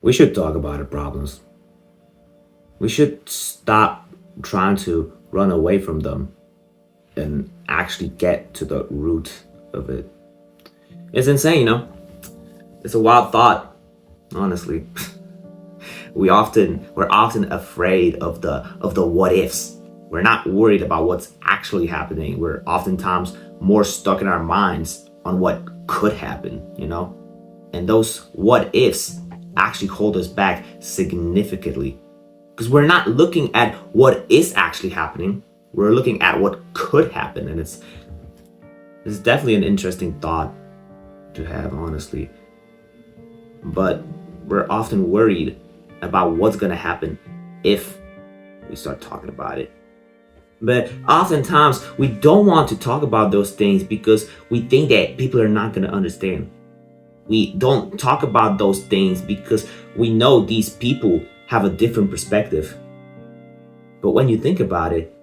We should talk about our problems. We should stop trying to run away from them and actually get to the root of it. It's insane, It's a wild thought, honestly. We're often afraid of the what ifs. We're not worried about what's actually happening. We're oftentimes more stuck in our minds on what could happen. And those what ifs actually hold us back significantly. Because we're not looking at what is actually happening. We're looking at what could happen. And it's definitely an interesting thought to have, honestly. But we're often worried about what's going to happen if we start talking about it. But oftentimes we don't want to talk about those things because we think that people are not going to understand. We don't talk about those things because we know these people have a different perspective. But when you think about it,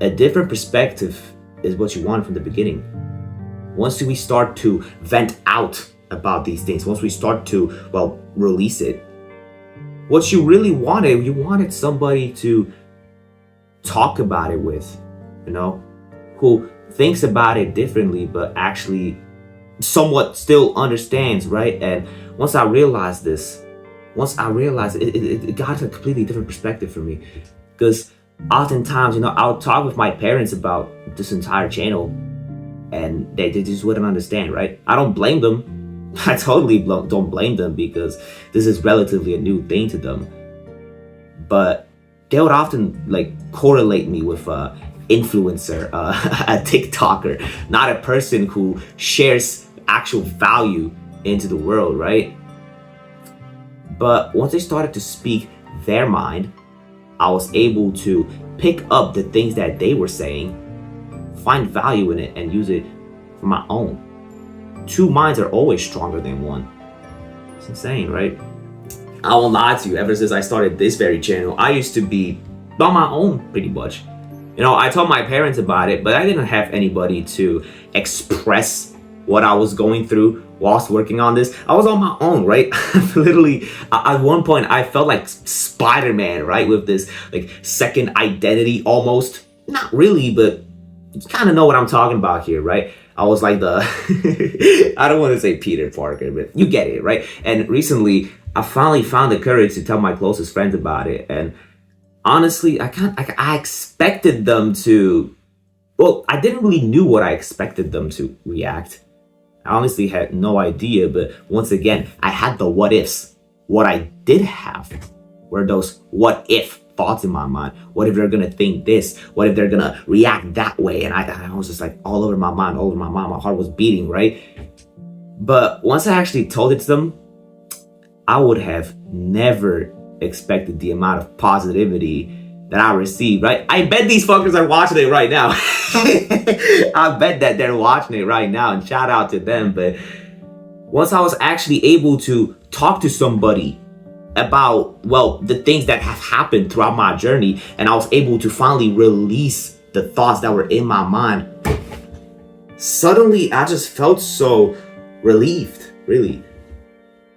a different perspective is what you want from the beginning. Once we start to vent out about these things, once we start to, release it, what you really wanted, you wanted somebody to talk about it with, who thinks about it differently, but actually somewhat still understands, right? And once I realized this, it got a completely different perspective for me. Because oftentimes, I'll talk with my parents about this entire channel and they just wouldn't understand, right? I don't blame them. I totally don't blame them because this is relatively a new thing to them. But they would often correlate me with a influencer, a TikToker, not a person who shares actual value into the world, right? But once they started to speak their mind, I was able to pick up the things that they were saying, find value in it, and use it for my own. Two minds are always stronger than one. It's insane, right? I won't lie to you, ever since I started this very channel, I used to be on my own pretty much. I told my parents about it, but I didn't have anybody to express what I was going through whilst working on this. I was on my own, right? Literally, at one point, I felt like Spider-Man, right? With this second identity almost. Not really, but you kind of know what I'm talking about here, right? I was like I don't want to say Peter Parker, but you get it, right? And recently, I finally found the courage to tell my closest friends about it. And honestly, I expected them to, I didn't really knew what I expected them to react. I honestly had no idea, but once again, I had the what ifs. What I did have were those what if thoughts in my mind. What if they're gonna think this? What if they're gonna react that way? And I was just all over my mind, my heart was beating, right? But once I actually told it to them, I would have never expected the amount of positivity that I received, right? I bet these fuckers are watching it right now. I bet that they're watching it right now, and shout out to them. But once I was actually able to talk to somebody about, the things that have happened throughout my journey, and I was able to finally release the thoughts that were in my mind, suddenly I just felt so relieved, really.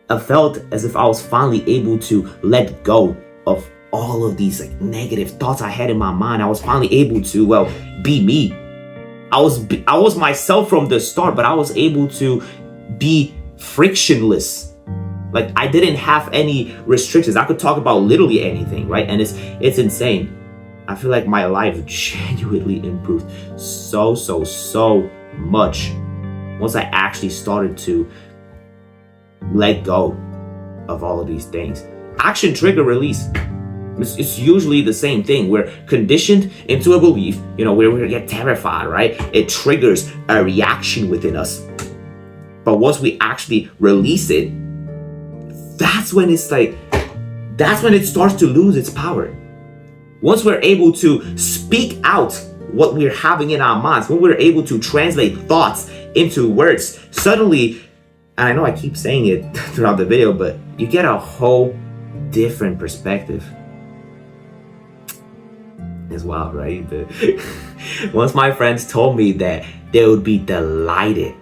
I felt as if I was finally able to let go of all of these negative thoughts I had in my mind. I was finally able to, be me. I was myself from the start, but I was able to be frictionless. I didn't have any restrictions. I could talk about literally anything, right? And it's insane. I feel like my life genuinely improved so much once I actually started to let go of all of these things. Action, trigger, release. It's usually the same thing. We're conditioned into a belief, where we get terrified, right? It triggers a reaction within us. But once we actually release it, that's when it starts to lose its power. Once we're able to speak out what we're having in our minds, when we're able to translate thoughts into words, suddenly, and I know I keep saying it throughout the video, but you get a whole different perspective. It's wild, right? Once my friends told me that they would be delighted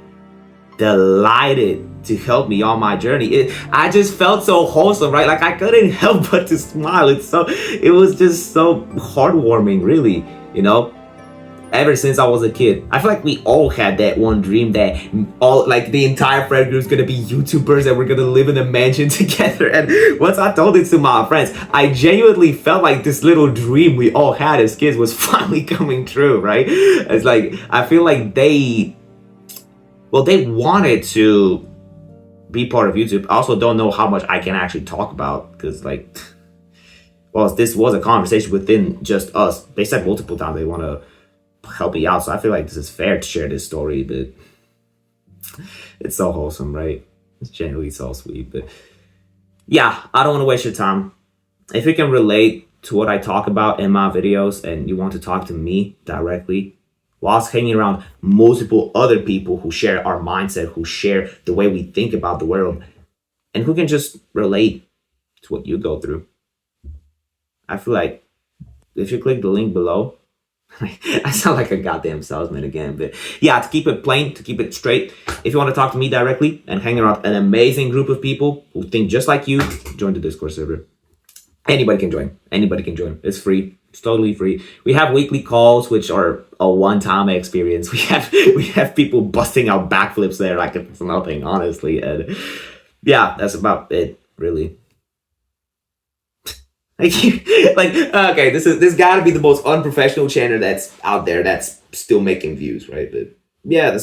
delighted to help me on my journey. I just felt so wholesome, right? Like I couldn't help but to smile. It was just so heartwarming, really, you know? Ever since I was a kid, I feel like we all had that one dream that all, like, the entire friend group is gonna be YouTubers and we're gonna live in a mansion together. And once I told it to my friends, I genuinely felt like this little dream we all had as kids was finally coming true, right? It's like, I feel like they wanted to be part of YouTube. I also don't know how much I can actually talk about because, like, well, this was a conversation within just us. They said multiple times they want to help me out, so I feel like this is fair to share this story, but it's so wholesome, right? It's genuinely so sweet. But yeah, I don't want to waste your time. If you can relate to what I talk about in my videos and you want to talk to me directly whilst hanging around multiple other people who share our mindset, who share the way we think about the world, and who can just relate to what you go through, I feel like if you click the link below, I sound like a goddamn salesman again, but yeah, to keep it plain, to keep it straight, if you want to talk to me directly and hang around an amazing group of people who think just like you, join the Discord server. Anybody can join. Anybody can join. It's free. It's totally free. We have weekly calls, which are a one-time experience. We have people busting out backflips there like it's nothing, honestly. And yeah, that's about it, really. Okay, this got to be the most unprofessional channel that's out there that's still making views, right? But yeah,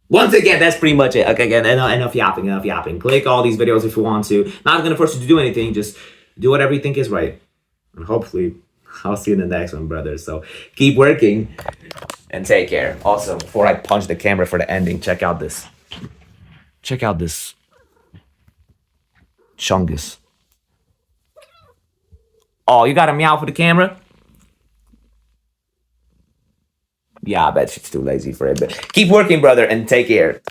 once again, that's pretty much it. Okay, again, enough yapping. Click all these videos if you want to. Not gonna force you to do anything. Just do whatever you think is right, and hopefully, I'll see you in the next one, brother. So keep working and take care. Also, before I punch the camera for the ending, check out this. Check out this chungus. Oh, you got a meow for the camera? Yeah, I bet she's too lazy for it. But keep working, brother, and take care.